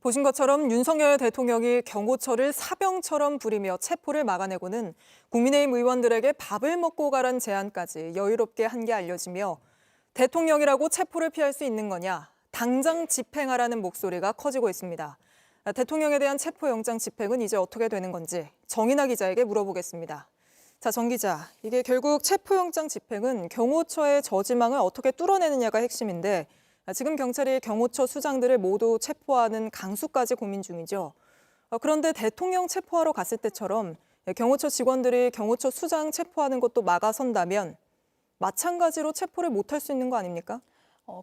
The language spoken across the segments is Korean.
보신 것처럼 윤석열 대통령이 경호처를 사병처럼 부리며 체포를 막아내고는 국민의힘 의원들에게 밥을 먹고 가란 제안까지 여유롭게 한 게 알려지며 대통령이라고 체포를 피할 수 있는 거냐, 당장 집행하라는 목소리가 커지고 있습니다. 대통령에 대한 체포영장 집행은 이제 어떻게 되는 건지 정인아 기자에게 물어보겠습니다. 자, 정 기자, 이게 결국 체포영장 집행은 경호처의 저지망을 어떻게 뚫어내느냐가 핵심인데 지금 경찰이 경호처 수장들을 모두 체포하는 강수까지 고민 중이죠. 그런데 대통령 체포하러 갔을 때처럼 경호처 직원들이 경호처 수장 체포하는 것도 막아선다면 마찬가지로 체포를 못할 수 있는 거 아닙니까?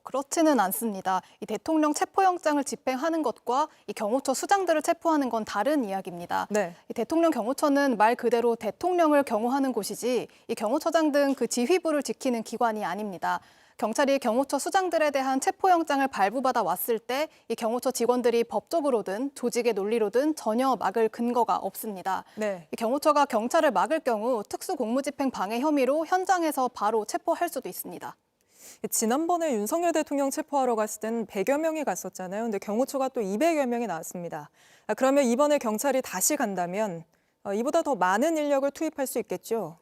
그렇지는 않습니다. 이 대통령 체포영장을 집행하는 것과 이 경호처 수장들을 체포하는 건 다른 이야기입니다. 네. 이 대통령 경호처는 말 그대로 대통령을 경호하는 곳이지 이 경호처장 등 그 지휘부를 지키는 기관이 아닙니다. 경찰이 경호처 수장들에 대한 체포영장을 발부받아 왔을 때 이 경호처 직원들이 법적으로든 조직의 논리로든 전혀 막을 근거가 없습니다. 네. 이 경호처가 경찰을 막을 경우 특수공무집행 방해 혐의로 현장에서 바로 체포할 수도 있습니다. 지난번에 윤석열 대통령 체포하러 갔을 때는 100여 명이 갔었잖아요. 근데 경호처가 또 200여 명이 나왔습니다. 그러면 이번에 경찰이 다시 간다면 이보다 더 많은 인력을 투입할 수 있겠죠?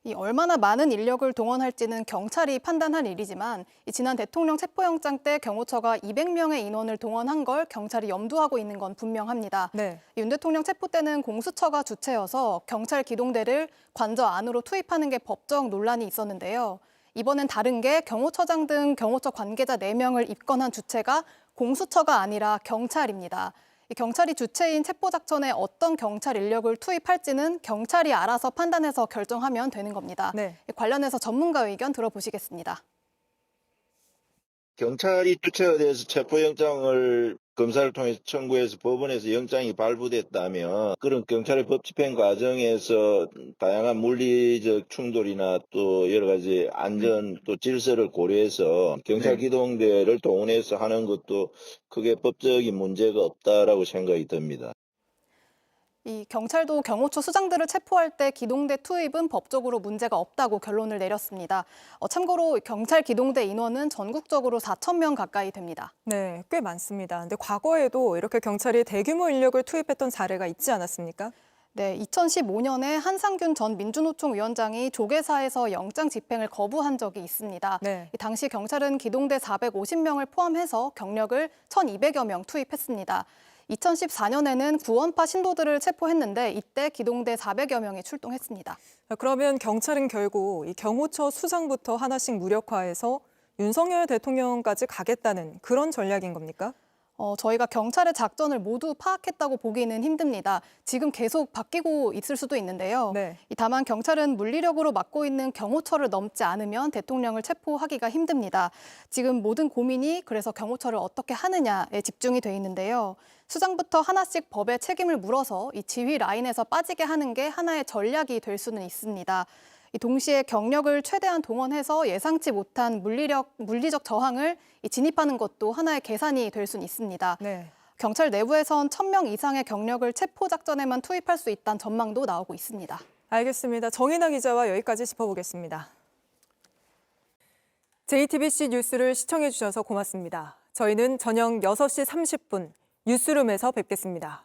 이 얼마나 많은 인력을 동원할지는 경찰이 판단할 일이지만 지난 대통령 체포영장 때 경호처가 200명의 인원을 동원한 걸 경찰이 염두하고 있는 건 분명합니다. 네. 윤 대통령 체포 때는 공수처가 주체여서 경찰 기동대를 관저 안으로 투입하는 게 법적 논란이 있었는데요. 이번엔 다른 게 경호처장 등 경호처 관계자 4명을 입건한 주체가 공수처가 아니라 경찰입니다. 경찰이 주체인 체포작전에 어떤 경찰 인력을 투입할지는 경찰이 알아서 판단해서 결정하면 되는 겁니다. 네. 관련해서 전문가 의견 들어보시겠습니다. 경찰이 주체가 돼서 체포영장을 검사를 통해서 청구해서 법원에서 영장이 발부됐다면 그런 경찰의 법집행 과정에서 다양한 물리적 충돌이나 또 여러 가지 안전 또 질서를 고려해서 경찰 기동대를 동원해서 하는 것도 크게 법적인 문제가 없다라고 생각이 듭니다. 이 경찰도 경호처 수장들을 체포할 때 기동대 투입은 법적으로 문제가 없다고 결론을 내렸습니다. 참고로 경찰 기동대 인원은 전국적으로 4,000명 가까이 됩니다. 네, 꽤 많습니다. 근데 과거에도 이렇게 경찰이 대규모 인력을 투입했던 사례가 있지 않았습니까? 네, 2015년에 한상균 전 민주노총 위원장이 조계사에서 영장 집행을 거부한 적이 있습니다. 네. 당시 경찰은 기동대 450명을 포함해서 경력을 1,200여 명 투입했습니다. 2014년에는 구원파 신도들을 체포했는데 이때 기동대 400여 명이 출동했습니다. 그러면 경찰은 결국 이 경호처 수장부터 하나씩 무력화해서 윤석열 대통령까지 가겠다는 그런 전략인 겁니까? 저희가 경찰의 작전을 모두 파악했다고 보기는 힘듭니다. 지금 계속 바뀌고 있을 수도 있는데요. 네. 다만 경찰은 물리력으로 막고 있는 경호처를 넘지 않으면 대통령을 체포하기가 힘듭니다. 지금 모든 고민이 그래서 경호처를 어떻게 하느냐에 집중이 돼 있는데요. 수장부터 하나씩 법에 책임을 물어서 이 지휘 라인에서 빠지게 하는 게 하나의 전략이 될 수는 있습니다. 동시에 경력을 최대한 동원해서 예상치 못한 물리적 저항을 진입하는 것도 하나의 계산이 될 수는 있습니다. 네. 경찰 내부에선 1,000명 이상의 경력을 체포 작전에만 투입할 수 있다는 전망도 나오고 있습니다. 알겠습니다. 정인아 기자와 여기까지 짚어보겠습니다. JTBC 뉴스를 시청해 주셔서 고맙습니다. 저희는 저녁 6시 30분 뉴스룸에서 뵙겠습니다.